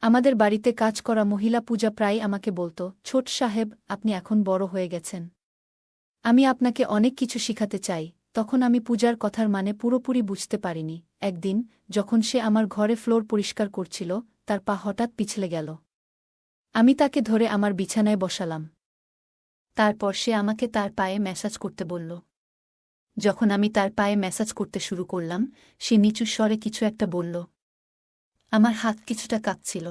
আমাদের বাড়িতে কাজ করা মহিলা পূজা প্রায় আমাকে বলত, ছোট সাহেব, আপনি এখন বড় হয়ে গেছেন। আমি আপনাকে অনেক কিছু শিখাতে চাই। তখন আমি পূজার কথার মানে পুরোপুরি বুঝতে পারিনি। একদিন যখন সে আমার ঘরে ফ্লোর পরিষ্কার করছিল, তার পা হঠাৎ পিছলে গেল। আমি তাকে ধরে আমার বিছানায় বসালাম। তারপর সে আমাকে তার পায়ে ম্যাসাজ করতে বলল। যখন আমি তার পায়ে ম্যাসাজ করতে শুরু করলাম, সে নিচু স্বরে কিছু একটা বলল। আমার হাত কিছুটা কাঁপছিল।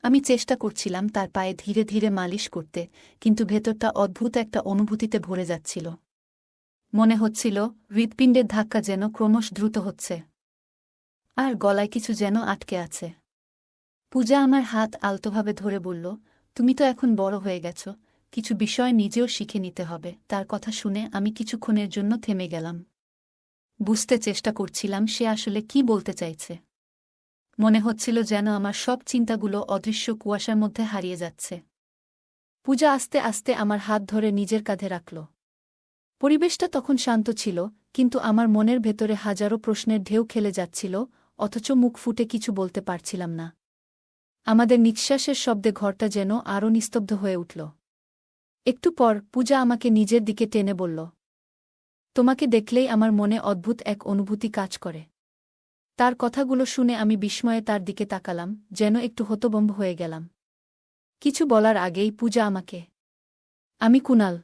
আমি চেষ্টা করছিলাম তার পায়ে ধীরে ধীরে মালিশ করতে, কিন্তু ভেতরটা অদ্ভুত একটা অনুভূতিতে ভরে যাচ্ছিল। মনে হচ্ছিল হৃৎপিণ্ডের ধাক্কা যেন ক্রমশ দ্রুত হচ্ছে, আর গলায় কিছু যেন আটকে আছে। পূজা আমার হাত আলতোভাবে ধরে বলল, তুমি তো এখন বড় হয়ে গেছ, কিছু বিষয় নিজেও শিখে নিতে হবে। তার কথা শুনে আমি কিছুক্ষণের জন্য থেমে গেলাম। বুঝতে চেষ্টা করছিলাম সে আসলে কি বলতে চাইছে। মনে হচ্ছিল যেন আমার সব চিন্তাগুলো অদৃশ্য কুয়াশার মধ্যে হারিয়ে যাচ্ছে। পূজা আস্তে আস্তে আমার হাত ধরে নিজের কাঁধে রাখল। পরিবেশটা তখন শান্ত ছিল, কিন্তু আমার মনের ভেতরে হাজারো প্রশ্নের ঢেউ খেলে যাচ্ছিল, অথচ মুখ ফুটে কিছু বলতে পারছিলাম না। আমাদের নিঃশ্বাসের শব্দে ঘরটা যেন আরও নিস্তব্ধ হয়ে উঠল। একটু পর পূজা আমাকে নিজের দিকে টেনে বলল, তোমাকে দেখলেই আমার মনে অদ্ভুত এক অনুভূতি কাজ করে। তার কথাগুলো শুনে আমি বিস্ময়ে তার দিকে তাকালাম, যেন একটু হতভম্ব হয়ে গেলাম। কিছু বলার আগেই পূজা আমাকে, আমি কুনাল।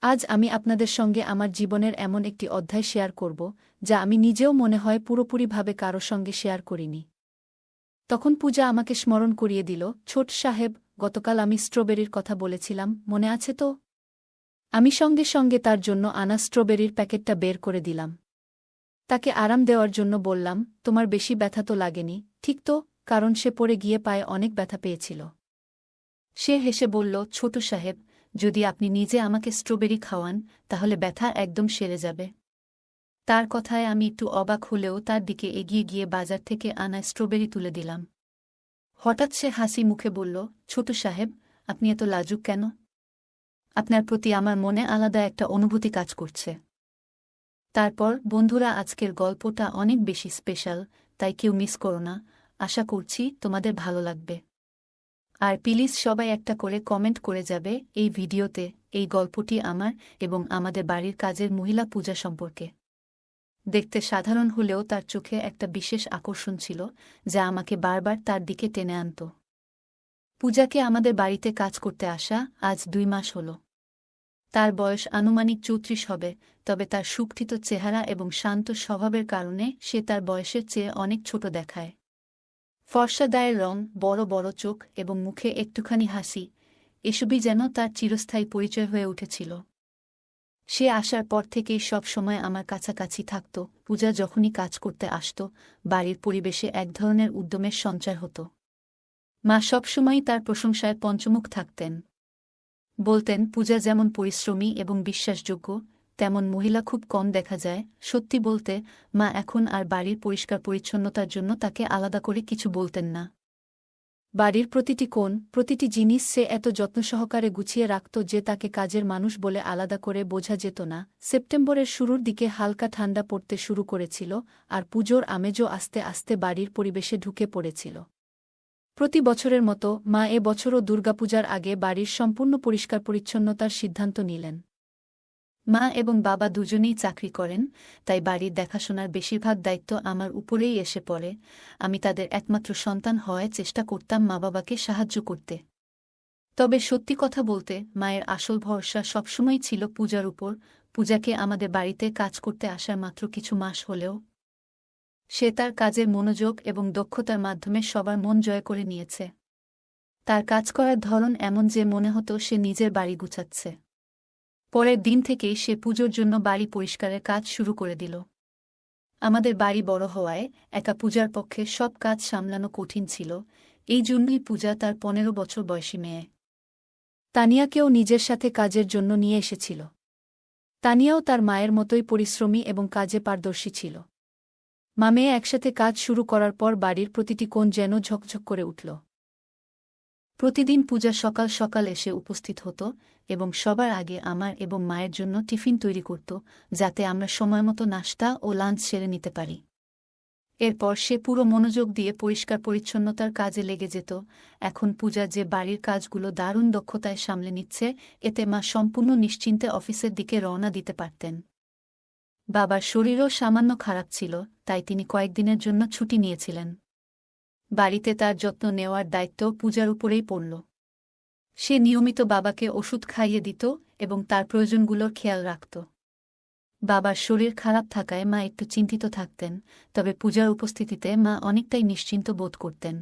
আজ আমি আপনাদের সঙ্গে আমার জীবনের এমন একটি অধ্যায় শেয়ার করব, যা আমি নিজেও মনে হয় পুরোপুরিভাবে কারো সঙ্গে শেয়ার করিনি। তখন পূজা আমাকে স্মরণ করিয়ে দিল, ছোট সাহেব, গতকাল আমি স্ট্রবেরির কথা বলেছিলাম, মনে আছে তো? আমি সঙ্গে সঙ্গে তার জন্য আনা স্ট্রবেরির প্যাকেটটা বের করে দিলাম। তাকে আরাম দেওয়ার জন্য বললাম, তোমার বেশি ব্যথা তো লাগেনি, ঠিক তো? কারণ সে পড়ে গিয়ে পায়ে অনেক ব্যথা পেয়েছিল। সে হেসে বলল, ছোট সাহেব, যদি আপনি নিজে আমাকে স্ট্রবেরি খাওয়ান, তাহলে ব্যথা একদম সেরে যাবে। তার কথায় আমি একটু অবাক হলেও তার দিকে এগিয়ে গিয়ে বাজার থেকে আনা স্ট্রবেরি তুলে দিলাম। হঠাৎ সে হাসি মুখে বলল, ছোট সাহেব, আপনি এত লাজুক কেন? আপনার প্রতি আমার মনে আলাদা একটা অনুভূতি কাজ করছে। তারপর, বন্ধুরা, আজকের গল্পটা অনেক বেশি স্পেশাল, তাই কেউ মিস করো না। আশা করছি তোমাদের ভালো লাগবে। আর প্লিজ সবাই একটা করে কমেন্ট করে যাবে এই ভিডিওতে এই গল্পটি আমার এবং আমাদের বাড়ির কাজের মহিলা পূজা সম্পর্কে। দেখতে সাধারণ হলেও তার চোখে একটা বিশেষ আকর্ষণ ছিল, যা আমাকে বারবার তার দিকে টেনে আনত। পূজাকে আমাদের বাড়িতে কাজ করতে আসা আজ 2 মাস হল। তার বয়স আনুমানিক 34 হবে, তবে তার সুগঠিত চেহারা এবং শান্ত স্বভাবের কারণে সে তার বয়সের চেয়ে অনেক ছোট দেখায়। ফর্সা গায়ের রং, বড় বড় চোখ এবং মুখে একটুখানি হাসি, এসবই যেন তার চিরস্থায়ী পরিচয় হয়ে উঠেছিল। সে আসার পর থেকেই সব সময় আমার কাছাকাছি থাকত। পূজা যখনই কাজ করতে আসত, বাড়ির পরিবেশে এক ধরনের উদ্যমের সঞ্চার হতো। মা সবসময়ই তার প্রশংসায় পঞ্চমুখ থাকতেন। বলতেন, পূজা যেমন পরিশ্রমী এবং বিশ্বাসযোগ্য, তেমন মহিলা খুব কম দেখা যায়। সত্যি বলতে, মা এখন আর বাড়ির পরিষ্কার পরিচ্ছন্নতার জন্য তাকে আলাদা করে কিছু বলতেন না। বাড়ির প্রতিটি কোণ, প্রতিটি জিনিস সে এত যত্ন সহকারে গুছিয়ে রাখত যে তাকে কাজের মানুষ বলে আলাদা করে বোঝা যেত না। সেপ্টেম্বরের শুরুর দিকে হালকা ঠান্ডা পড়তে শুরু করেছিল, আর পুজোর আমেজও আস্তে আস্তে বাড়ির পরিবেশে ঢুকে পড়েছিল। প্রতি বছরের মতো মা এ বছরও দুর্গাপূজার আগে বাড়ির সম্পূর্ণ পরিষ্কার পরিচ্ছন্নতার সিদ্ধান্ত নিলেন। মা এবং বাবা দুজনেই চাকরি করেন, তাই বাড়ির দেখাশোনার বেশিরভাগ দায়িত্ব আমার উপরেই এসে পড়ে। আমি তাদের একমাত্র সন্তান হওয়ায় চেষ্টা করতাম মা বাবাকে সাহায্য করতে। তবে সত্যি কথা বলতে, মায়ের আসল ভরসা সবসময় ছিল পূজার উপর। পূজাকে আমাদের বাড়িতে কাজ করতে আসার মাত্র কিছু মাস হলেও সে তার কাজের মনোযোগ এবং দক্ষতার মাধ্যমে সবার মন জয় করে নিয়েছে। তার কাজ করার ধরন এমন যে মনে হতো সে নিজের বাড়ি গুছাচ্ছে। পরের দিন থেকেই সে পুজোর জন্য বাড়ি পরিষ্কারের কাজ শুরু করে দিল। আমাদের বাড়ি বড় হওয়ায় একা পূজার পক্ষে সব কাজ সামলানো কঠিন ছিল। এই জন্যই পূজা তার 15 বছর বয়সী মেয়ে তানিয়াকেও নিজের সাথে কাজের জন্য নিয়ে এসেছিল। তানিয়াও তার মায়ের মতোই পরিশ্রমী এবং কাজে পারদর্শী ছিল। মা মেয়ে একসাথে কাজ শুরু করার পর বাড়ির প্রতিটি কোণ যেন ঝকঝক করে উঠল। প্রতিদিন পূজা সকাল সকাল এসে উপস্থিত হতো এবং সবার আগে আমার এবং মায়ের জন্য টিফিন তৈরি করত, যাতে আমরা সময়মতো নাশতা ও লাঞ্চ সেরে নিতে পারি। এরপর সে পুরো মনোযোগ দিয়ে পরিষ্কার পরিচ্ছন্নতার কাজে লেগে যেত। এখন পূজা যে বাড়ির কাজগুলো দারুণ দক্ষতায় সামলে নিচ্ছে, এতে মা সম্পূর্ণ নিশ্চিন্তে অফিসের দিকে রওনা দিতে পারতেন। বাবার শরীরও সামান্য খারাপ ছিল, তাই তিনি কয়েকদিনের জন্য ছুটি নিয়েছিলেন। বাড়িতে তার যত্ন নেওয়ার দায়িত্ব পূজার উপরেই পড়ল। সে নিয়মিত বাবাকে ওষুধ খাইয়ে দিত এবং তার প্রয়োজনগুলোর খেয়াল রাখত। বাবার শরীর খারাপ থাকায় মা একটু চিন্তিত থাকতেন, তবে পূজার উপস্থিতিতে মা অনেকটাই নিশ্চিন্ত বোধ করতেন।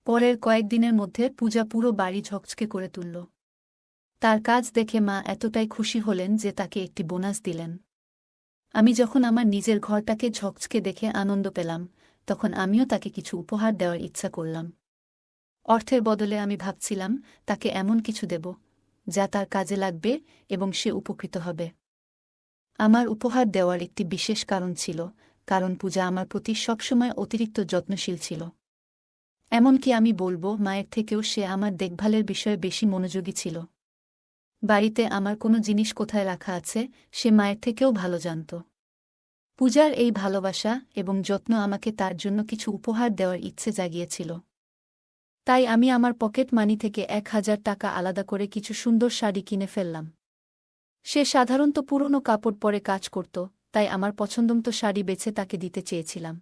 পরের কয়েকদিনের মধ্যে পূজা পুরো বাড়ি ঝকঝকে করে তুলল। তার কাজ দেখে মা এতটাই খুশি হলেন যে তাকে একটি বোনাস দিলেন। আমি যখন আমার নিজের ঘরটাকে ঝকঝকে দেখে আনন্দ পেলাম, তখন আমিও তাকে কিছু উপহার দেওয়ার ইচ্ছা করলাম। অর্থের বদলে আমি ভাবছিলাম তাকে এমন কিছু দেব যা তার কাজে লাগবে এবং সে উপকৃত হবে। আমার উপহার দেওয়ার একটি বিশেষ কারণ ছিল, কারণ পূজা আমার প্রতি সবসময় অতিরিক্ত যত্নশীল ছিল। এমনকি আমি বলবো, মায়ের থেকেও সে আমার দেখভালের বিষয়ে বেশি মনোযোগী ছিল। বাড়িতে আমার কোনো জিনিস কোথায় রাখা আছে সে মায়ের থেকেও ভালো জানত। পূজার এই ভালোবাসা এবং যত্ন আমাকে তার জন্য কিছু উপহার দেওয়ার ইচ্ছে জাগিয়েছিল। তাই আমি আমার পকেট মানি থেকে ১,০০০ টাকা আলাদা করে কিছু সুন্দর শাড়ি কিনে ফেললাম। সে সাধারণত পুরনো কাপড় পরে কাজ করত, তাই আমার পছন্দমতো শাড়ি বেছে তাকে দিতে চেয়েছিলাম।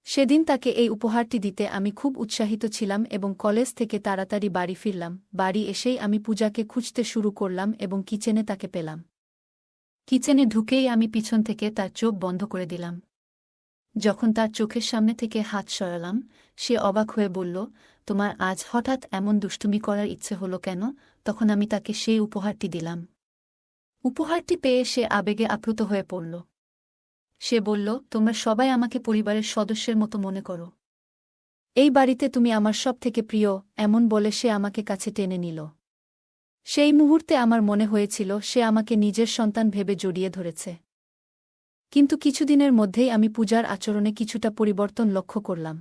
সেদিন তাকে এই উপহারটি দিতে আমি খুব উৎসাহিত ছিলাম এবং কলেজ থেকে তাড়াতাড়ি বাড়ি ফিরলাম। বাড়ি এসেই আমি পূজাকে খুঁজতে শুরু করলাম এবং কিচেনে তাকে পেলাম। কিচেনে ঢুকেই আমি পিছন থেকে তার চোখ বন্ধ করে দিলাম। যখন তার চোখের সামনে থেকে হাত সরালাম, সে অবাক হয়ে বলল, তোমার আজ হঠাৎ এমন দুষ্টুমি করার ইচ্ছে হলো কেন? তখন আমি তাকে সেই উপহারটি দিলাম। উপহারটি পেয়ে সে আবেগে আপ্লুত হয়ে পড়ল। সে বলল, তোমরা সবাই আমাকে পরিবারের সদস্যের মতো মনে করো। এই বাড়িতে তুমি আমার সব থেকে প্রিয়, এমন বলে সে আমাকে কাছে টেনে নিল। সেই মুহূর্তে আমার মনে হয়েছিল সে আমাকে নিজের সন্তান ভেবে জড়িয়ে ধরেছে। কিন্তু কিছুদিনের মধ্যেই আমি পূজার আচরণে কিছুটা পরিবর্তন লক্ষ্য করলাম।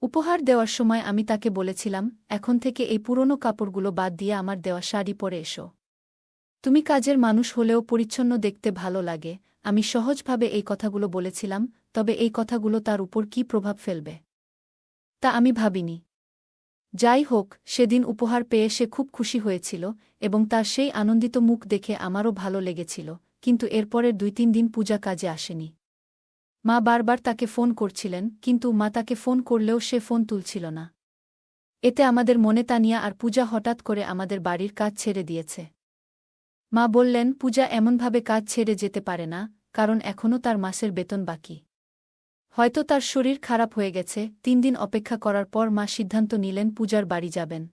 উপহার দেওয়ার সময় আমি তাকে বলেছিলাম, এখন থেকে এই পুরনো কাপড়গুলো বাদ দিয়ে আমার দেওয়া শাড়ি পরে এসো। তুমি কাজের মানুষ হলেও পরিচ্ছন্ন দেখতে ভালো লাগে। আমি সহজভাবে এই কথাগুলো বলেছিলাম, তবে এই কথাগুলো তার উপর কী প্রভাব ফেলবে তা আমি ভাবিনি। যাই হোক, সেদিন উপহার পেয়ে সে খুব খুশি হয়েছিল এবং তার সেই আনন্দিত মুখ দেখে আমারও ভালো লেগেছিল। কিন্তু এরপরের ২-৩ দিন পূজা কাজে আসেনি। মা বারবার তাকে ফোন করছিলেন, কিন্তু মা তাকে ফোন করলেও সে ফোন তুলছিল না। এতে আমাদের মনে তানিয়া আর পূজা হঠাৎ করে আমাদের বাড়ির কাজ ছেড়ে দিয়েছে। মা বললেন, পূজা এমনভাবে কাজ ছেড়ে যেতে পারে না, কারণ এখনও তার মাসের বেতন বাকি। হয়তো তার শরীর খারাপ হয়ে গেছে। ৩ দিন অপেক্ষা করার পর মা সিদ্ধান্ত নিলেন পূজার বাড়ি যাবেন।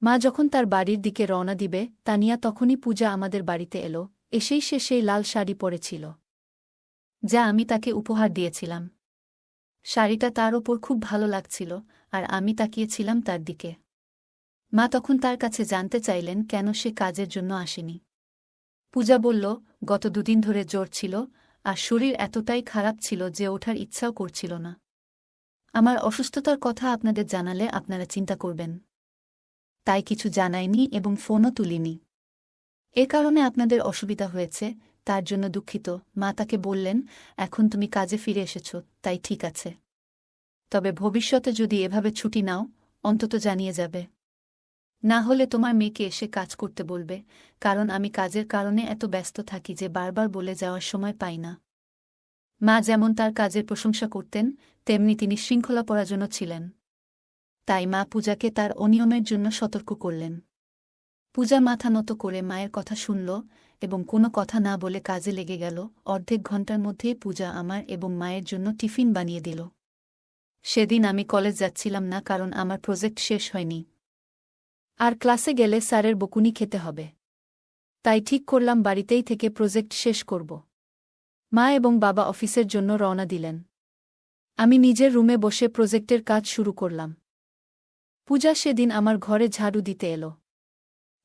মা যখন তার বাড়ির দিকে রওনা দিবে, তানিয়া তখনই পূজা আমাদের বাড়িতে এলো। এসেই সে সেই লাল শাড়ি পরেছিল যা আমি তাকে উপহার দিয়েছিলাম। শাড়িটা তার ওপর খুব ভালো লাগছিল, আর আমি তাকিয়েছিলাম তার দিকে। মা তখন তার কাছে জানতে চাইলেন কেন সে কাজের জন্য আসেনি। পূজা বলল, গত ২ দিন ধরে জ্বর ছিল, আর শরীর এতটাই খারাপ ছিল যে ওঠার ইচ্ছাও করছিল না। আমার অসুস্থতার কথা আপনাদের জানালে আপনারা চিন্তা করবেন, তাই কিছু জানাইনি এবং ফোনও তুলিনি। এ কারণে আপনাদের অসুবিধা হয়েছে, তার জন্য দুঃখিত। মা তাকে বললেন, এখন তুমি কাজে ফিরে এসেছ, তাই ঠিক আছে। তবে ভবিষ্যতে যদি এভাবে ছুটি নাও, অন্তত জানিয়ে যাবে। না হলে তোমার মেয়েকে এসে কাজ করতে বলবে, কারণ আমি কাজের কারণে এত ব্যস্ত থাকি যে বারবার বলে যাওয়ার সময় পাই না। মা যেমন তার কাজের প্রশংসা করতেন, তেমনি তিনি শৃঙ্খলাপরায়ণও ছিলেন। তাই মা পূজাকে তার অনিয়মের জন্য সতর্ক করলেন। পূজা মাথা নত করে মায়ের কথা শুনল এবং কোনো কথা না বলে কাজে লেগে গেল। অর্ধেক ঘণ্টার মধ্যেই পূজা আমার এবং মায়ের জন্য টিফিন বানিয়ে দিল। সেদিন আমি কলেজ যাচ্ছিলাম না, কারণ আমার প্রজেক্ট শেষ হয়নি, আর ক্লাসে গেলে স্যারের বকুনি খেতে হবে। তাই ঠিক করলাম বাড়িতেই থেকে প্রজেক্ট শেষ করব। মা এবং বাবা অফিসের জন্য রওনা দিলেন। আমি নিজের রুমে বসে প্রজেক্টের কাজ শুরু করলাম। পূজা সেদিন আমার ঘরে ঝাড়ু দিতে এলো।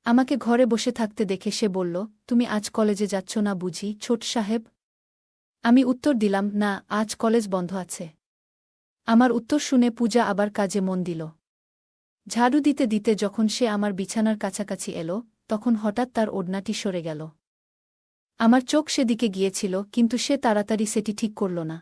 আমাকে ঘরে বসে থাকতে দেখে সে বলল, তুমি আজ কলেজে যাচ্ছ না বুঝি, ছোট সাহেব? আমি উত্তর দিলাম, না, আজ কলেজ বন্ধ আছে। আমার উত্তর শুনে পূজা আবার কাজে মন দিল। ঝাড়ু দিতে দিতে যখন সে আমার বিছানার কাছাকাছি এলো, তখন হঠাৎ তার ওড়নাটি সরে গেল। আমার চোখ সেদিকে গিয়েছিল, কিন্তু সে তাড়াতাড়ি সেটি ঠিক করল না।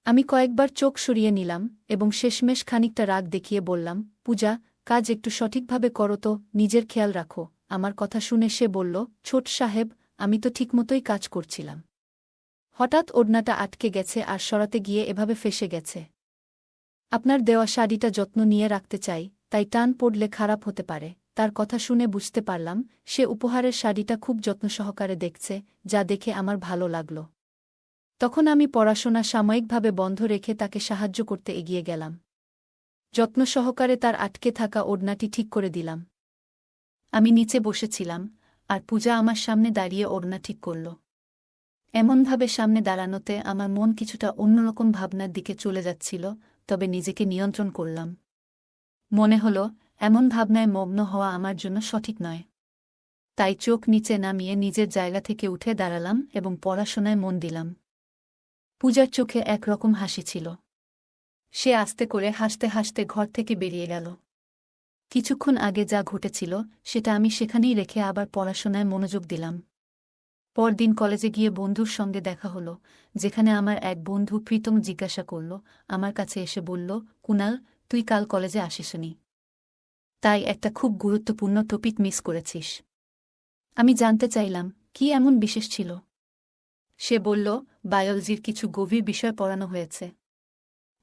আমি কয়েকবার চোখ সরিয়ে নিলাম এবং শেষমেশ খানিকটা রাগ দেখিয়ে বললাম, পূজা, কাজ একটু সঠিকভাবে করো তো, নিজের খেয়াল রাখো। আমার কথা শুনে সে বলল, ছোট সাহেব, আমি তো ঠিকমতোই কাজ করছিলাম। হঠাৎ ওড়নাটা আটকে গেছে আর সরাতে গিয়ে এভাবে ফেঁসে গেছে। আপনার দেওয়া শাড়িটা যত্ন নিয়ে রাখতে চাই, তাই টান পড়লে খারাপ হতে পারে। তার কথা শুনে বুঝতে পারলাম সে উপহারের শাড়িটা খুব যত্ন সহকারে দেখছে, যা দেখে আমার ভালো লাগল। তখন আমি পড়াশোনা সাময়িকভাবে বন্ধ রেখে তাকে সাহায্য করতে এগিয়ে গেলাম। যত্ন সহকারে তার আটকে থাকা ওড়নাটি ঠিক করে দিলাম। আমি নিচে বসেছিলাম, আর পূজা আমার সামনে দাঁড়িয়ে ওড়না ঠিক করল। এমনভাবে সামনে দাঁড়ানোতে আমার মন কিছুটা অন্যরকম ভাবনার দিকে চলে যাচ্ছিল, তবে নিজেকে নিয়ন্ত্রণ করলাম। মনে হল এমন ভাবনায় মগ্ন হওয়া আমার জন্য সঠিক নয়। তাই চোখ নিচে নামিয়ে নিজের জায়গা থেকে উঠে দাঁড়ালাম এবং পড়াশোনায় মন দিলাম। পূজার চোখে একরকম হাসি ছিল। সে আস্তে করে হাসতে হাসতে ঘর থেকে বেরিয়ে গেল। কিছুক্ষণ আগে যা ঘটেছিল সেটা আমি সেখানেই রেখে আবার পড়াশোনায় মনোযোগ দিলাম। পরদিন কলেজে গিয়ে বন্ধুর সঙ্গে দেখা হলো, যেখানে আমার এক বন্ধু প্রীতম জিজ্ঞাসা করল, আমার কাছে এসে বলল, কুনাল, তুই কাল কলেজে আসিসনি, তাই একটা খুব গুরুত্বপূর্ণ টপিক মিস করেছিস। আমি জানতে চাইলাম, কি এমন বিশেষ ছিল? সে বলল, বায়োলজির কিছু গভীর বিষয় পড়ানো হয়েছে।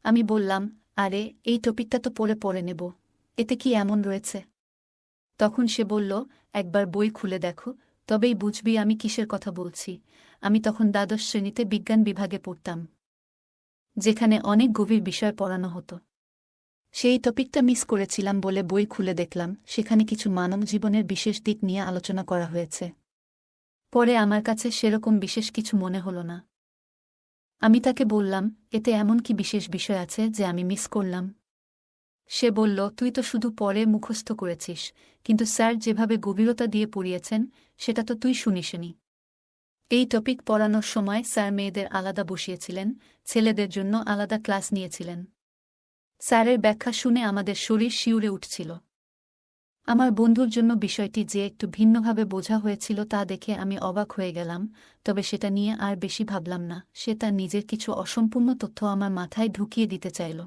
আমি বললাম, আরে, এই টপিকটা তো পড়ে নেব, এতে কি এমন রয়েছে? তখন সে বলল, একবার বই খুলে দেখো, তবেই বুঝবি আমি কিসের কথা বলছি। আমি তখন দ্বাদশ শ্রেণীতে বিজ্ঞান বিভাগে পড়তাম, যেখানে অনেক গভীর বিষয় পড়ানো হতো। সেই টপিকটা মিস করেছিলাম বলে বই খুলে দেখলাম সেখানে কিছু মানব জীবনের বিশেষ দিক নিয়ে আলোচনা করা হয়েছে। পরে আমার কাছে সেরকম বিশেষ কিছু মনে হল না। আমি তাকে বললাম, এতে এমন কি বিশেষ বিষয় আছে যে আমি মিস করলাম? সে বলল, তুই তো শুধু পড়ে মুখস্থ করেছিস, কিন্তু স্যার যেভাবে গভীরতা দিয়ে পড়িয়েছেন সেটা তো তুই শুনিসনি। এই টপিক পড়ানোর সময় স্যার মেয়েদের আলাদা বসিয়েছিলেন, ছেলেদের জন্য আলাদা ক্লাস নিয়েছিলেন। স্যারের ব্যাখ্যা শুনে আমাদের শরীর শিউরে উঠছিল। আমার বন্ধুর জন্য বিষয়টি যে একটু ভিন্নভাবে বোঝা হয়েছিল তা দেখে আমি অবাক হয়ে গেলাম, তবে সেটা নিয়ে আর বেশি ভাবলাম না। সে তার নিজের কিছু অসম্পূর্ণ তথ্য আমার মাথায় ঢুকিয়ে দিতে চাইল।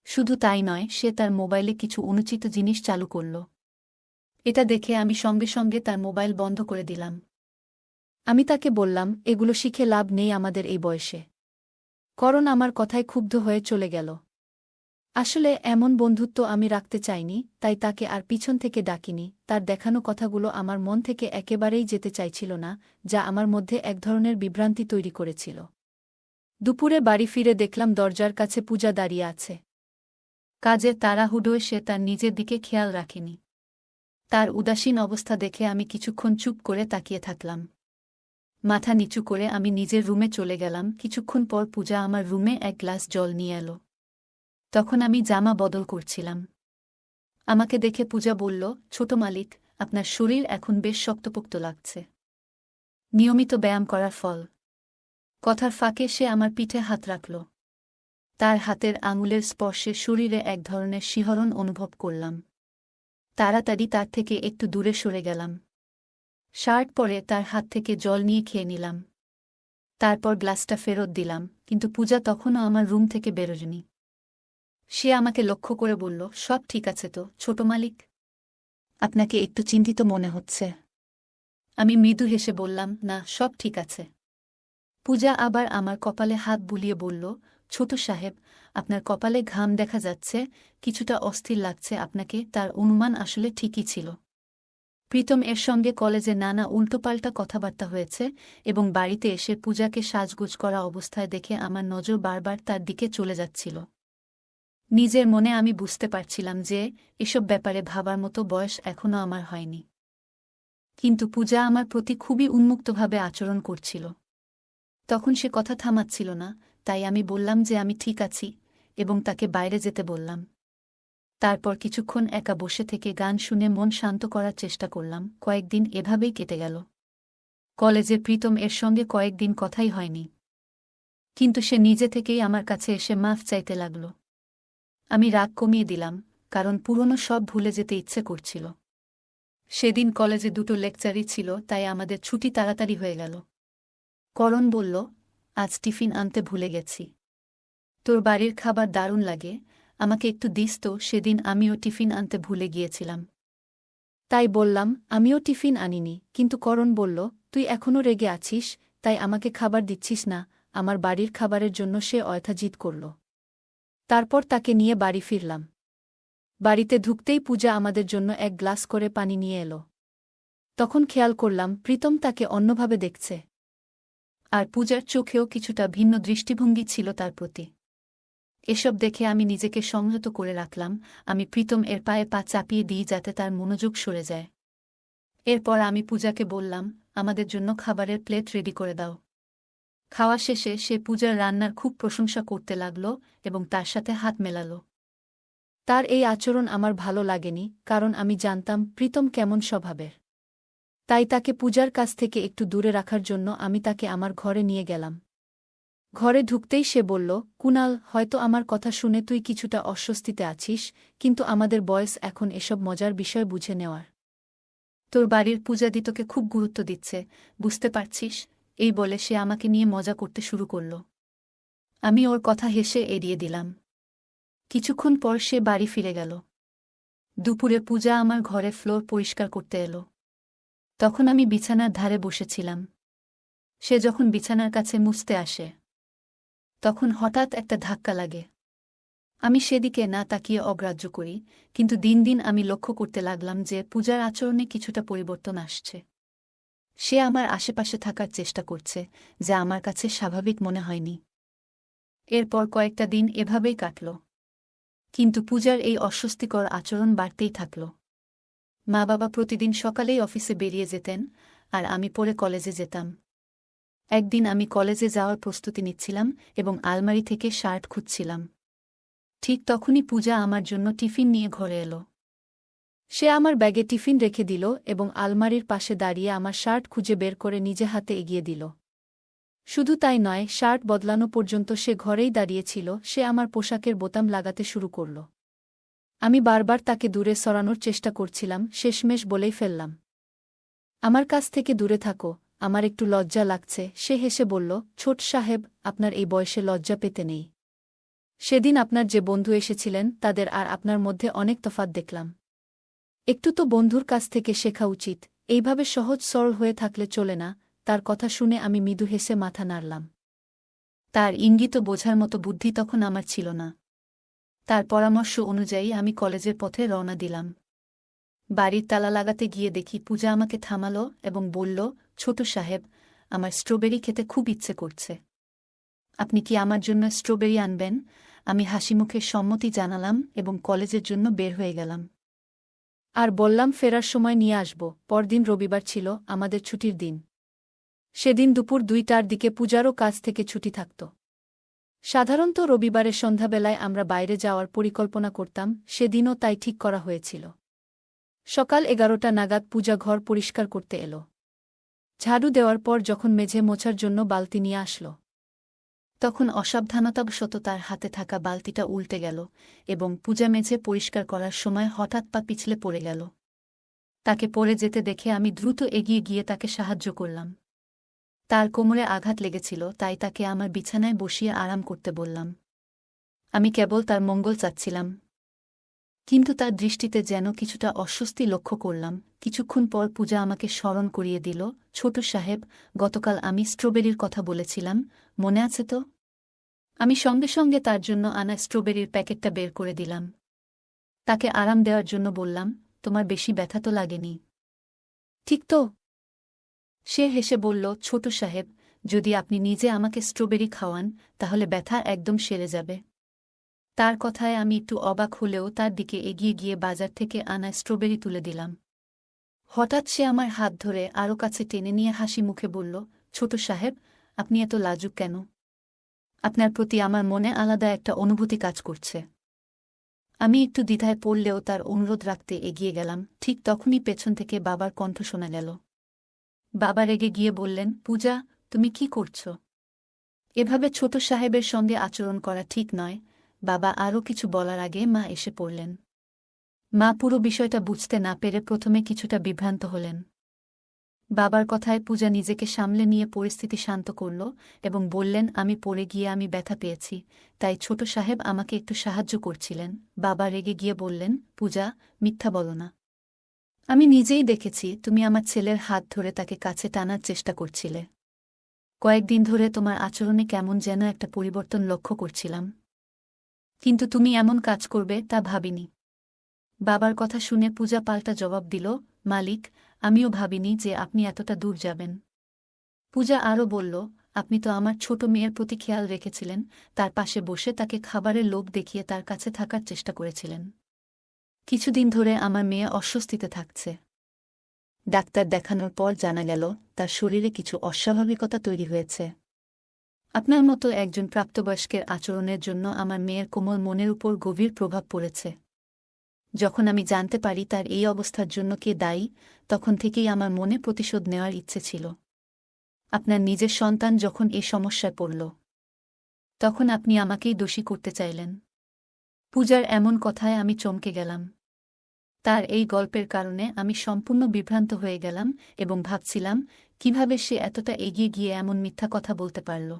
শুধু তাই নয়, সে তার মোবাইলে কিছু অনুচিত জিনিস চালু করল। এটা দেখে আমি সঙ্গে সঙ্গে তার মোবাইল বন্ধ করে দিলাম। আমি তাকে বললাম, এগুলো শিখে লাভ নেই আমাদের এই বয়সে। করণ আমার কথায় ক্ষুব্ধ হয়ে চলে গেল। আসলে এমন বন্ধুত্ব আমি রাখতে চাইনি, তাই তাকে আর পিছন থেকে ডাকিনি। তার দেখানো কথাগুলো আমার মন থেকে একেবারেই যেতে চাইছিল না, যা আমার মধ্যে এক ধরনের বিভ্রান্তি তৈরি করেছিল। দুপুরে বাড়ি ফিরে দেখলাম দরজার কাছে পূজা দাঁড়িয়ে আছে। কাজের তাড়াহুড়োয় সে তার নিজের দিকে খেয়াল রাখেনি। তার উদাসীন অবস্থা দেখে আমি কিছুক্ষণ চুপ করে তাকিয়ে থাকলাম। মাথা নিচু করে আমি নিজের রুমে চলে গেলাম। কিছুক্ষণ পর পূজা আমার রুমে এক গ্লাস জল নিয়ে এলো। তখন আমি জামা বদল করছিলাম। আমাকে দেখে পূজা বলল, ছোট মালিক, আপনার শরীর এখন বেশ শক্তপোক্ত লাগছে। নিয়মিত ব্যায়াম করার ফল। কথার ফাঁকে সে আমার পিঠে হাত রাখল। তার হাতের আঙুলের স্পর্শে শরীরে এক ধরনের শিহরণ অনুভব করলাম। তাড়াতাড়ি তার থেকে একটু দূরে সরে গেলাম। শার্ট পরে তার হাত থেকে জল নিয়ে খেয়ে নিলাম। তারপর গ্লাসটা ফেরত দিলাম, কিন্তু পূজা তখনও আমার রুম থেকে বেরোয়নি। সে আমাকে লক্ষ্য করে বলল, সব ঠিক আছে তো, ছোট মালিক? আপনাকে একটু চিন্তিত মনে হচ্ছে। আমি মৃদু হেসে বললাম, না, সব ঠিক আছে। পূজা আবার আমার কপালে হাত বুলিয়ে বলল, ছোট সাহেব, আপনার কপালে ঘাম দেখা যাচ্ছে, কিছুটা অস্থির লাগছে আপনাকে। তার অনুমান আসলে ঠিকই ছিল। প্রীতম এর সঙ্গে কলেজে নানা উল্টোপাল্টা কথাবার্তা হয়েছে এবং বাড়িতে এসে পূজাকে সাজগোজ করা অবস্থায় দেখে আমার নজর বারবার তার দিকে চলে যাচ্ছিল। নিজের মনে আমি বুঝতে পারছিলাম যে এসব ব্যাপারে ভাবার মতো বয়স এখনও আমার হয়নি। কিন্তু পূজা আমার প্রতি খুবই উন্মুক্তভাবে আচরণ করছিল। তখন সে কথা থামাচ্ছিল না, তাই আমি বললাম যে আমি ঠিক আছি এবং তাকে বাইরে যেতে বললাম। তারপর কিছুক্ষণ একা বসে থেকে গান শুনে মন শান্ত করার চেষ্টা করলাম। কয়েকদিন এভাবেই কেটে গেল। কলেজে প্রীতম এর সঙ্গে কয়েকদিন কথাই হয়নি, কিন্তু সে নিজে থেকেই আমার কাছে এসে মাফ চাইতে লাগল। আমি রাগ কমিয়ে দিলাম, কারণ পুরনো সব ভুলে যেতে ইচ্ছে করছিল। সেদিন কলেজে দুটো লেকচারই ছিল, তাই আমাদের ছুটি তাড়াতাড়ি হয়ে গেল। করণ বলল, আজ টিফিন আনতে ভুলে গেছি। তোর বাড়ির খাবার দারুণ লাগে, আমাকে একটু দিস তো। সেদিন আমিও টিফিন আনতে ভুলে গিয়েছিলাম। তাই বললাম, আমিও টিফিন আনিনি, কিন্তু করণ বলল, তুই এখনও রেগে আছিস, তাই আমাকে খাবার দিচ্ছিস না। আমার বাড়ির খাবারের জন্য সে অয়থা জিদ করল। তারপর তাকে নিয়ে বাড়ি ফিরলাম। বাড়িতে ঢুকতেই পূজা আমাদের জন্য এক গ্লাস করে পানি নিয়ে এলো। তখন খেয়াল করলাম প্রীতম তাকে অন্যভাবে দেখছে, আর পূজার চোখেও কিছুটা ভিন্ন দৃষ্টিভঙ্গি ছিল তার প্রতি। এসব দেখে আমি নিজেকে সংযত করে রাখলাম। আমি প্রীতম এর পায়ে পা চাপিয়ে দিই যাতে তার মনোযোগ সরে যায়। এরপর আমি পূজাকে বললাম, আমাদের জন্য খাবারের প্লেট রেডি করে দাও। খাওয়া শেষে সে পূজার রান্নার খুব প্রশংসা করতে লাগল এবং তার সাথে হাত মেলাল। তার এই আচরণ আমার ভালো লাগেনি, কারণ আমি জানতাম প্রীতম কেমন স্বভাবের। তাই তাকে পূজার কাছ থেকে একটু দূরে রাখার জন্য আমি তাকে আমার ঘরে নিয়ে গেলাম। ঘরে ঢুকতেই সে বলল, কুনাল, হয়তো আমার কথা শুনে তুই কিছুটা অস্বস্তিতে আছিস, কিন্তু আমাদের বয়স এখন এসব মজার বিষয় বুঝে নেওয়ার। তোর বাড়ির পূজাদি তোকে খুব গুরুত্ব দিচ্ছে, বুঝতে পারছিস? এই বলে সে আমাকে নিয়ে মজা করতে শুরু করল। আমি ওর কথা হেসে এড়িয়ে দিলাম। কিছুক্ষণ পর সে বাড়ি ফিরে গেল। দুপুরে পূজা আমার ঘরে ফ্লোর পরিষ্কার করতে এলো। তখন আমি বিছানার ধারে বসেছিলাম। সে যখন বিছানার কাছে মুছতে আসে, তখন হঠাৎ একটা ধাক্কা লাগে। আমি সেদিকে না তাকিয়ে অগ্রাহ্য করি, কিন্তু দিন দিন আমি লক্ষ্য করতে লাগলাম যে পূজার আচরণে কিছুটা পরিবর্তন আসছে। সে আমার আশেপাশে থাকার চেষ্টা করছে, যা আমার কাছে স্বাভাবিক মনে হয়নি। এরপর কয়েকটা দিন এভাবেই কাটল, কিন্তু পূজার এই অস্বস্তিকর আচরণ বাড়তেই থাকল। মা বাবা প্রতিদিন সকালেই অফিসে বেরিয়ে যেতেন, আর আমি পরে কলেজে যেতাম। একদিন আমি কলেজে যাওয়ার প্রস্তুতি নিচ্ছিলাম এবং আলমারি থেকে শার্ট খুঁজছিলাম। ঠিক তখনই পূজা আমার জন্য টিফিন নিয়ে ঘরে এলো। সে আমার ব্যাগে টিফিন রেখে দিল এবং আলমারির পাশে দাঁড়িয়ে আমার শার্ট খুঁজে বের করে নিজে হাতে এগিয়ে দিল। শুধু তাই নয়, শার্ট বদলানো পর্যন্ত সে ঘরেই দাঁড়িয়েছিল। সে আমার পোশাকের বোতাম লাগাতে শুরু করল। আমি বারবার তাকে দূরে সরানোর চেষ্টা করছিলাম, শেষমেশ বলেই ফেললাম, আমার কাছ থেকে দূরে থাকো, আমার একটু লজ্জা লাগছে। সে হেসে বলল, ছোট সাহেব, আপনার এই বয়সে লজ্জা পেতে নেই। সেদিন আপনার যে বন্ধু এসেছিলেন তাদের আর আপনার মধ্যে অনেক তফাৎ দেখলাম। একটু তো বন্ধুর কাছ থেকে শেখা উচিত, এইভাবে সহজ সরল হয়ে থাকলে চলে না। তার কথা শুনে আমি মৃদু হেসে মাথা নাড়লাম। তার ইঙ্গিত বোঝার মতো বুদ্ধি তখন আমার ছিল না। তার পরামর্শ অনুযায়ী আমি কলেজের পথে রওনা দিলাম। বাড়ির তালা লাগাতে গিয়ে দেখি পূজা আমাকে থামালো এবং বলল, ছোট সাহেব, আমার স্ট্রবেরি খেতে খুব ইচ্ছে করছে। আপনি কি আমার জন্য স্ট্রবেরি আনবেন? আমি হাসিমুখে সম্মতি জানালাম এবং কলেজের জন্য বের হয়ে গেলাম। আর বললাম ফেরার সময় নিয়ে আসব। পরদিন রবিবার ছিল, আমাদের ছুটির দিন। সেদিন দুপুর 2টার দিকে পূজারও কাজ থেকে ছুটি থাকত। সাধারণত রবিবারের সন্ধ্যাবেলায় আমরা বাইরে যাওয়ার পরিকল্পনা করতাম, সেদিনও তাই ঠিক করা হয়েছিল। সকাল 11টা নাগাদ পূজা ঘর পরিষ্কার করতে এলো। ঝাড়ু দেওয়ার পর যখন মেঝে মোছার জন্য বালতি নিয়ে আসল, তখন অসাবধানতাবশত তার হাতে থাকা বালতিটা উল্টে গেল এবং পূজা মেঝে পরিষ্কার করার সময় হঠাৎ পা পিছলে পড়ে গেল। তাকে পড়ে যেতে দেখে আমি দ্রুত এগিয়ে গিয়ে তাকে সাহায্য করলাম। তার কোমরে আঘাত লেগেছিল, তাই তাকে আমার বিছানায় বসিয়ে আরাম করতে বললাম। আমি কেবল তার মঙ্গল চাচ্ছিলাম, কিন্তু তার দৃষ্টিতে যেন কিছুটা অস্বস্তি লক্ষ্য করলাম। কিছুক্ষণ পর পূজা আমাকে স্মরণ করিয়ে দিল, ছোট সাহেব, গতকাল আমি স্ট্রবেরির কথা বলেছিলাম, মনে আছে তো? আমি সঙ্গে সঙ্গে তার জন্য আনা স্ট্রবেরির প্যাকেটটা বের করে দিলাম। তাকে আরাম দেওয়ার জন্য বললাম, তোমার বেশি ব্যথা তো লাগেনি, ঠিক তো? সে হেসে বলল, ছোট সাহেব, যদি আপনি নিজে আমাকে স্ট্রবেরি খাওয়ান তাহলে ব্যথা একদম সেরে যাবে। তার কথায় আমি একটু অবাক হলেও তার দিকে এগিয়ে গিয়ে বাজার থেকে আনা স্ট্রবেরি তুলে দিলাম। হঠাৎ সে আমার হাত ধরে আরও কাছে টেনে নিয়ে হাসি মুখে বলল, ছোট সাহেব, আপনি এত লাজুক কেন? আপনার প্রতি আমার মনে আলাদা একটা অনুভূতি কাজ করছে। আমি একটু দ্বিধায় পড়লেও তার অনুরোধ রাখতে এগিয়ে গেলাম। ঠিক তখনই পেছন থেকে বাবার কণ্ঠ শোনা গেল। বাবা রেগে গিয়ে বললেন, পূজা, তুমি কি করছ? এভাবে ছোট সাহেবের সঙ্গে আচরণ করা ঠিক নয়। বাবা আরও কিছু বলার আগে মা এসে পড়লেন। মা পুরো বিষয়টা বুঝতে না পেরে প্রথমে কিছুটা বিভ্রান্ত হলেন। বাবার কথায় পূজা নিজেকে সামলে নিয়ে পরিস্থিতি শান্ত করল এবং বললেন, আমি পড়ে গিয়ে আমি ব্যথা পেয়েছি, তাই ছোট সাহেব আমাকে একটু সাহায্য করছিলেন। বাবা রেগে গিয়ে বললেন, পূজা, মিথ্যা বলো না। আমি নিজেই দেখেছি তুমি আমার ছেলের হাত ধরে তাকে কাছে টানার চেষ্টা করছিলে। কয়েকদিন ধরে তোমার আচরণে কেমন যেন একটা পরিবর্তন লক্ষ্য করছিলাম, কিন্তু তুমি এমন কাজ করবে তা ভাবিনি। বাবার কথা শুনে পূজা পাল্টা জবাব দিল, মালিক, আমিও ভাবিনি যে আপনি এতটা দূর যাবেন। পূজা আরও বলল, আপনি তো আমার ছোট মেয়ের প্রতি খেয়াল রেখেছিলেন, তার পাশে বসে তাকে খাবারের লোভ দেখিয়ে তার কাছে থাকার চেষ্টা করেছিলেন। কিছুদিন ধরে আমার মেয়ে অস্বস্তিতে থাকছে। ডাক্তার দেখানোর পর জানা গেল তার শরীরে কিছু অস্বাভাবিকতা তৈরি হয়েছে। আপনার মতো একজন প্রাপ্তবয়স্কের আচরণের জন্য আমার মেয়ের কোমল মনের উপর গভীর প্রভাব পড়েছে। যখন আমি জানতে পারি তার এই অবস্থার জন্য কে দায়ী, তখন থেকেই আমার মনে প্রতিশোধ নেওয়ার ইচ্ছে ছিল। আপনার নিজের সন্তান যখন এই সমস্যায় পড়ল, তখন আপনি আমাকেই দোষী করতে চাইলেন। পূজার এমন কথায় আমি চমকে গেলাম। তার এই গল্পের কারণে আমি সম্পূর্ণ বিভ্রান্ত হয়ে গেলাম এবং ভাবছিলাম কিভাবে সে এতটা এগিয়ে গিয়ে এমন মিথ্যা কথা বলতে পারল।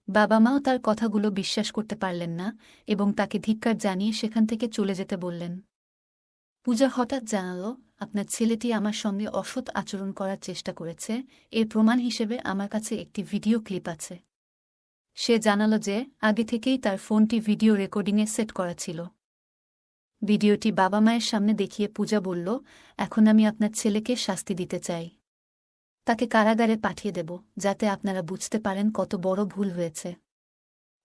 বাবা মাও তার কথাগুলো বিশ্বাস করতে পারলেন না এবং তাকে ধিক্কার জানিয়ে সেখান থেকে চলে যেতে বললেন। পূজা হঠাৎ জানাল, আপনার ছেলেটি আমার সঙ্গে অসৎ আচরণ করার চেষ্টা করেছে, এর প্রমাণ হিসেবে আমার কাছে একটি ভিডিও ক্লিপ আছে। সে জানাল যে আগে থেকেই তার ফোনটি ভিডিও রেকর্ডিংয়ে সেট করা ছিল। ভিডিওটি বাবা মায়ের সামনে দেখিয়ে পূজা বলল, এখন আমি আপনার ছেলেকে শাস্তি দিতে চাই। তাকে কারাগারে পাঠিয়ে দেব, যাতে আপনারা বুঝতে পারেন কত বড় ভুল হয়েছে।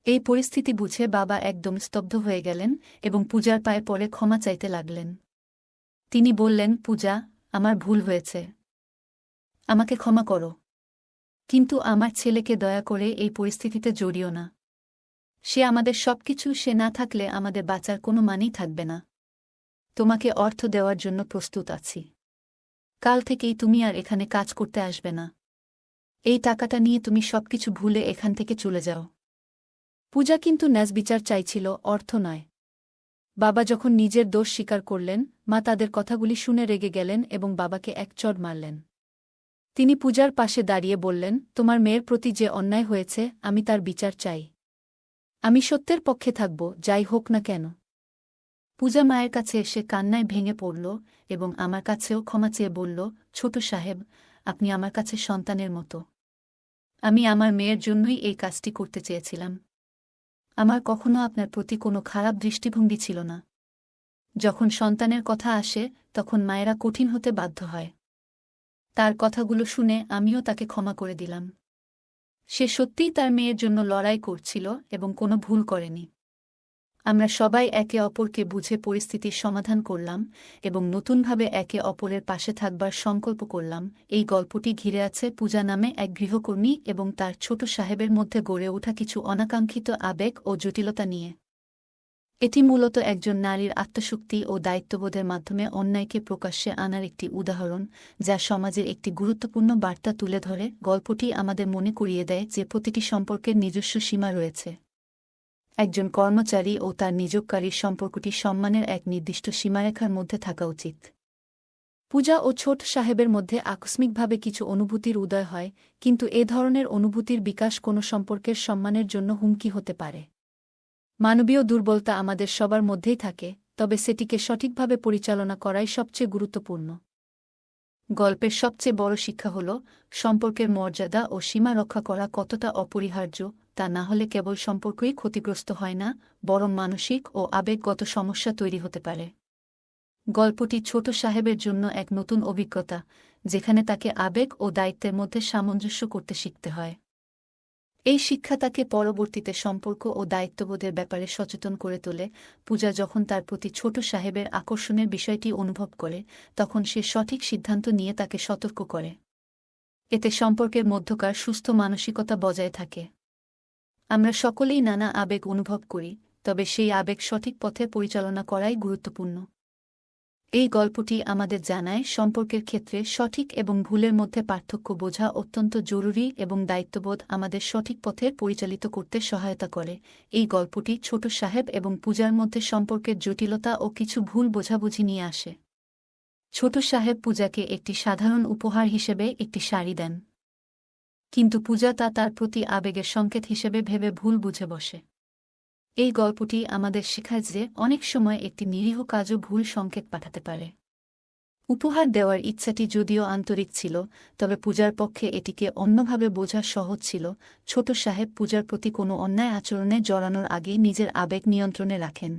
এই পরিস্থিতি বুঝে বাবা একদম স্তব্ধ হয়ে গেলেন এবং পূজার পায়ে পড়ে ক্ষমা চাইতে লাগলেন। তিনি বললেন, পূজা, আমার ভুল হয়েছে, আমাকে ক্ষমা করো। কিন্তু আমার ছেলেকে দয়া করে এই পরিস্থিতিতে জড়িও না। সে আমাদের সবকিছু, সে না থাকলে আমাদের বাঁচার কোনো মানেই থাকবে না। তোমাকে অর্থ দেওয়ার জন্য প্রস্তুত আছি। কাল থেকেই তুমি আর এখানে কাজ করতে আসবে না। এই টাকাটা নিয়ে তুমি সবকিছু ভুলে এখান থেকে চলে যাও। পূজা কিন্তু ন্যায়বিচার চাইছিল, অর্থ নয়। বাবা যখন নিজের দোষ স্বীকার করলেন, মা তাদের কথাগুলি শুনে রেগে গেলেন এবং বাবাকে এক চড় মারলেন। তিনি পূজার পাশে দাঁড়িয়ে বললেন, তোমার মেয়ের প্রতি যে অন্যায় হয়েছে, আমি তার বিচার চাই। আমি সত্যের পক্ষে থাকব, যাই হোক না কেন। পূজা মায়ের কাছে এসে কান্নায় ভেঙে পড়ল এবং আমার কাছেও ক্ষমা চেয়ে বলল, ছোট সাহেব, আপনি আমার কাছে সন্তানের মতো। আমি আমার মেয়ের জন্যই এই কাজটি করতে চেয়েছিলাম। আমার কখনো আপনার প্রতি কোনো খারাপ দৃষ্টিভঙ্গি ছিল না। যখন সন্তানের কথা আসে, তখন মায়েরা কঠিন হতে বাধ্য হয়। তার কথাগুলো শুনে আমিও তাকে ক্ষমা করে দিলাম। সে সত্যিই তার মেয়ের জন্য লড়াই করছিল এবং কোনো ভুল করেনি। আমরা সবাই একে অপরকে বুঝে পরিস্থিতির সমাধান করলাম এবং নতুনভাবে একে অপরের পাশে থাকবার সংকল্প করলাম। এই গল্পটি ঘিরে আছে পূজা নামে এক গৃহকর্মী এবং তার ছোট সাহেবের মধ্যে গড়ে ওঠা কিছু অনাকাঙ্ক্ষিত আবেগ ও জটিলতা নিয়ে। এটি মূলত একজন নারীর আত্মশক্তি ও দায়িত্ববোধের মাধ্যমে অন্যায়কে প্রকাশ্যে আনার একটি উদাহরণ, যা সমাজের একটি গুরুত্বপূর্ণ বার্তা তুলে ধরে। গল্পটি আমাদের মনে করিয়ে দেয় যে প্রতিটি সম্পর্কের নিজস্ব সীমা রয়েছে। একজন কর্মচারী ও তার নিযোগকারীর সম্পর্কটি সম্মানের এক নির্দিষ্ট সীমারেখার মধ্যে থাকা উচিত। পূজা ও ছোট সাহেবের মধ্যে আকস্মিকভাবে কিছু অনুভূতির উদয় হয়, কিন্তু এ ধরনের অনুভূতির বিকাশ কোনো সম্পর্কের সম্মানের জন্য হুমকি হতে পারে। মানবীয় দুর্বলতা আমাদের সবার মধ্যেই থাকে, তবে সেটিকে সঠিকভাবে পরিচালনা করাই সবচেয়ে গুরুত্বপূর্ণ। গল্পের সবচেয়ে বড় শিক্ষা হল, সম্পর্কের মর্যাদা ও সীমা রক্ষা করা কতটা অপরিহার্য। তা না হলে কেবল সম্পর্কই ক্ষতিগ্রস্ত হয় না, বরং মানসিক ও আবেগগত সমস্যা তৈরি হতে পারে। গল্পটি ছোট সাহেবের জন্য এক নতুন অভিজ্ঞতা, যেখানে তাকে আবেগ ও দায়িত্বের মধ্যে সামঞ্জস্য করতে শিখতে হয়। এই শিক্ষা তাকে পরবর্তীতে সম্পর্ক ও দায়িত্ববোধের ব্যাপারে সচেতন করে তোলে। পূজা যখন তার প্রতি ছোট সাহেবের আকর্ষণের বিষয়টি অনুভব করে, তখন সে সঠিক সিদ্ধান্ত নিয়ে তাকে সতর্ক করে। এতে সম্পর্কের মধ্যকার সুস্থ মানসিকতা বজায় থাকে। আমরা সকলেই নানা আবেগ অনুভব করি, তবে সেই আবেগ সঠিক পথে পরিচালনা করাই গুরুত্বপূর্ণ। এই গল্পটি আমাদের জানায়, সম্পর্কের ক্ষেত্রে সঠিক এবং ভুলের মধ্যে পার্থক্য বোঝা অত্যন্ত জরুরি এবং দায়িত্ববোধ আমাদের সঠিক পথে পরিচালিত করতে সহায়তা করে। এই গল্পটি ছোট সাহেব এবং পূজার মধ্যে সম্পর্কের জটিলতা ও কিছু ভুল বোঝাবুঝি নিয়ে আসে। ছোট সাহেব পূজাকে একটি সাধারণ উপহার হিসেবে একটি শাড়ি দেন। কিন্তু পূজা তা তার প্রতি আবেগের সংকেত হিসেবে ভেবে ভুল বুঝে বসে। এই গল্পটি আমাদের শেখায় যে অনেক সময় একটি নিরীহ কাজও ভুল সংকেত পাঠাতে পারে। উপহার দেওয়ার ইচ্ছাটি যদিও আন্তরিক ছিল, তবে পূজার পক্ষে এটিকে অন্যভাবে বোঝা সহজ ছিল। ছোট সাহেব পূজার প্রতি কোনো অন্যায় আচরণে জড়ানোর আগেই নিজের আবেগ নিয়ন্ত্রণে রাখেন,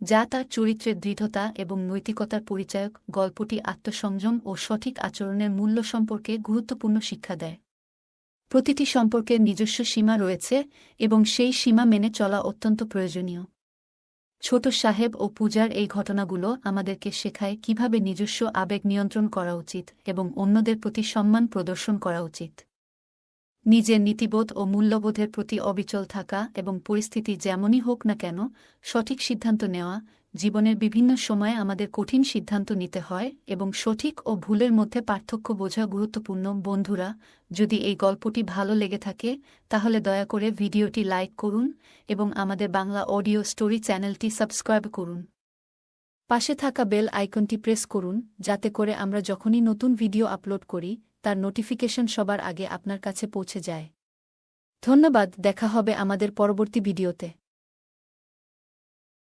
যা তার চরিত্রের দৃঢ়তা এবং নৈতিকতার পরিচায়ক। গল্পটি আত্মসংযম ও সঠিক আচরণের মূল্য সম্পর্কে গুরুত্বপূর্ণ শিক্ষা দেয়। প্রতিটি সম্পর্কের নিজস্ব সীমা রয়েছে এবং সেই সীমা মেনে চলা অত্যন্ত প্রয়োজনীয়। ছোট সাহেব ও পূজার এই ঘটনাগুলো আমাদেরকে শেখায় কিভাবে নিজস্ব আবেগ নিয়ন্ত্রণ করা উচিত এবং অন্যদের প্রতি সম্মান প্রদর্শন করা উচিত। নিজের নীতিবোধ ও মূল্যবোধের প্রতি অবিচল থাকা এবং পরিস্থিতি যেমনই হোক না কেন সঠিক সিদ্ধান্ত নেওয়া। জীবনের বিভিন্ন সময়ে আমাদের কঠিন সিদ্ধান্ত নিতে হয় এবং সঠিক ও ভুলের মধ্যে পার্থক্য বোঝা গুরুত্বপূর্ণ। বন্ধুরা, যদি এই গল্পটি ভালো লেগে থাকে তাহলে দয়া করে ভিডিওটি লাইক করুন এবং আমাদের বাংলা অডিও স্টোরি চ্যানেলটি সাবস্ক্রাইব করুন। পাশে থাকা বেল আইকনটি প্রেস করুন যাতে করে আমরা যখনই নতুন ভিডিও আপলোড করি তার নোটিফিকেশন সবার আগে আপনার কাছে পৌঁছে যায়। ধন্যবাদ, দেখা হবে আমাদের পরবর্তী ভিডিওতে।